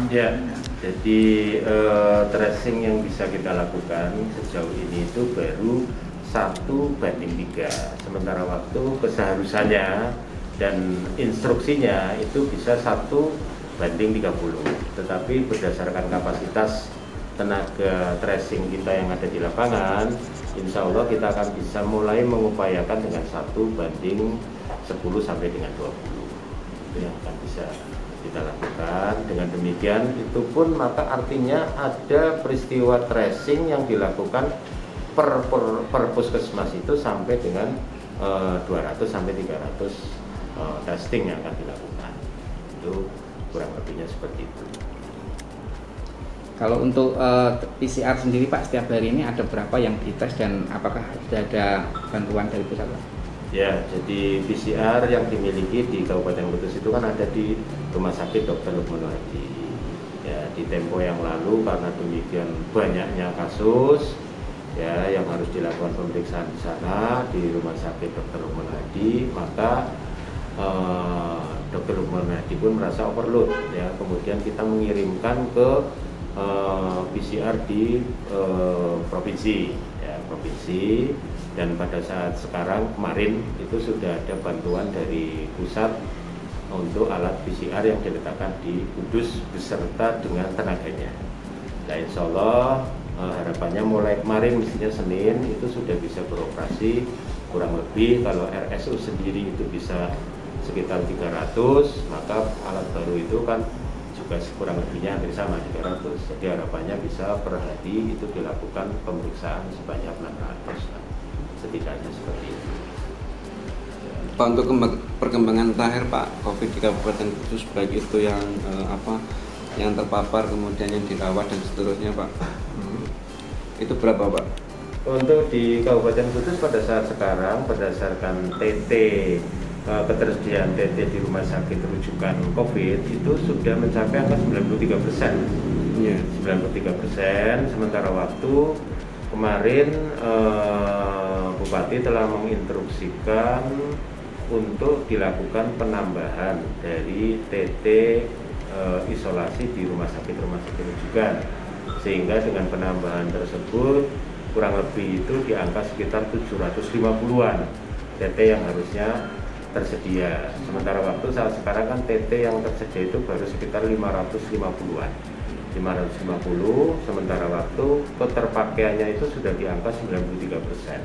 Ya, jadi tracing yang bisa kita lakukan sejauh ini itu baru 1:3. Sementara waktu keseharusannya dan instruksinya itu bisa 1:30. Tetapi berdasarkan kapasitas tenaga tracing kita yang ada di lapangan, insya Allah kita akan bisa mulai mengupayakan dengan 1:10 sampai dengan 20. Itu yang akan bisa kita lakukan. Dengan demikian itu pun maka artinya ada peristiwa tracing yang dilakukan per puskesmas itu sampai dengan 200 sampai 300 testing yang akan dilakukan. Itu kurang lebihnya seperti itu. Kalau untuk PCR sendiri Pak, setiap hari ini ada berapa yang dites dan apakah sudah ada bantuan dari pusat Pak? Ya, jadi PCR yang dimiliki di Kabupaten Kudus itu kan ada di Rumah Sakit Dr. Lukman Hadi. Ya, di tempo yang lalu karena demikian banyaknya kasus ya yang harus dilakukan pemeriksaan di sana di Rumah Sakit Dr. Lukman Hadi, maka Dr. Lukman Hadi pun merasa overload ya. Kemudian kita mengirimkan ke PCR di provinsi ya, provinsi. Dan pada saat sekarang kemarin itu sudah ada bantuan dari pusat untuk alat PCR yang diletakkan di Kudus beserta dengan tenaganya. Nah, insya Allah harapannya mulai kemarin mestinya Senin itu sudah bisa beroperasi kurang lebih. Kalau RSU sendiri itu bisa sekitar 300, maka alat baru itu kan juga kurang lebihnya hampir sama 300. Jadi harapannya bisa per hari itu dilakukan pemeriksaan sebanyak 600. Setidaknya seperti itu. Pak, untuk perkembangan terakhir Pak COVID di Kabupaten Kudus, baik itu yang yang terpapar kemudian yang dirawat dan seterusnya Pak, itu berapa Pak? Untuk di Kabupaten Kudus pada saat sekarang berdasarkan TT ketersediaan TT di rumah sakit rujukan COVID itu sudah mencapai angka 93%. Yeah. 93%. Sementara waktu kemarin Bupati telah menginstruksikan untuk dilakukan penambahan dari TT isolasi di rumah sakit rujukan, sehingga dengan penambahan tersebut kurang lebih itu di angka sekitar 750-an TT yang harusnya tersedia. Sementara waktu saat sekarang kan TT yang tersedia itu baru sekitar 550-an. 550, sementara waktu keterpakaiannya itu sudah di angka 93%.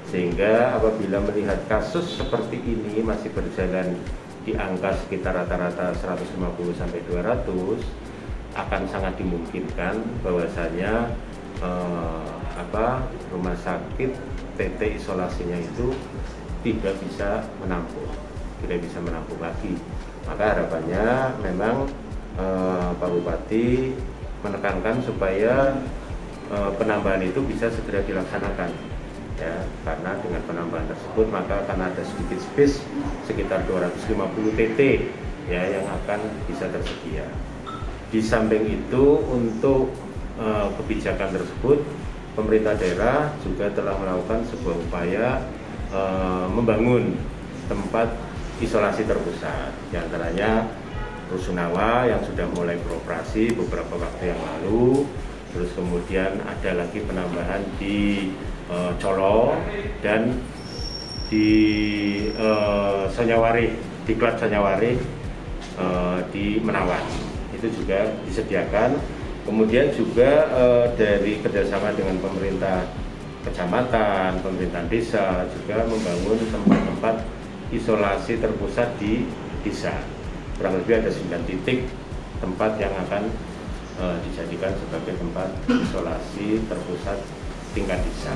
Sehingga apabila melihat kasus seperti ini masih berjalan di angka sekitar rata-rata 150 sampai 200, akan sangat dimungkinkan bahwasanya rumah sakit TT isolasinya itu tidak bisa menampung lagi. Maka harapannya memang Pak Bupati menekankan supaya penambahan itu bisa segera dilaksanakan ya, karena dengan penambahan tersebut maka akan ada sedikit space sekitar 250 TT ya yang akan bisa tersedia. Di samping itu untuk kebijakan tersebut pemerintah daerah juga telah melakukan sebuah upaya membangun tempat isolasi terpusat, di antaranya Rusunawa yang sudah mulai beroperasi beberapa waktu yang lalu, terus kemudian ada lagi penambahan di Colo dan di Sanyawari, di Klat Sanyawari di Menawan itu juga disediakan. Kemudian juga dari kerjasama dengan pemerintah kecamatan, pemerintahan desa juga membangun tempat-tempat isolasi terpusat di desa. Kurang lebih ada 9 titik tempat yang akan dijadikan sebagai tempat isolasi terpusat tingkat desa.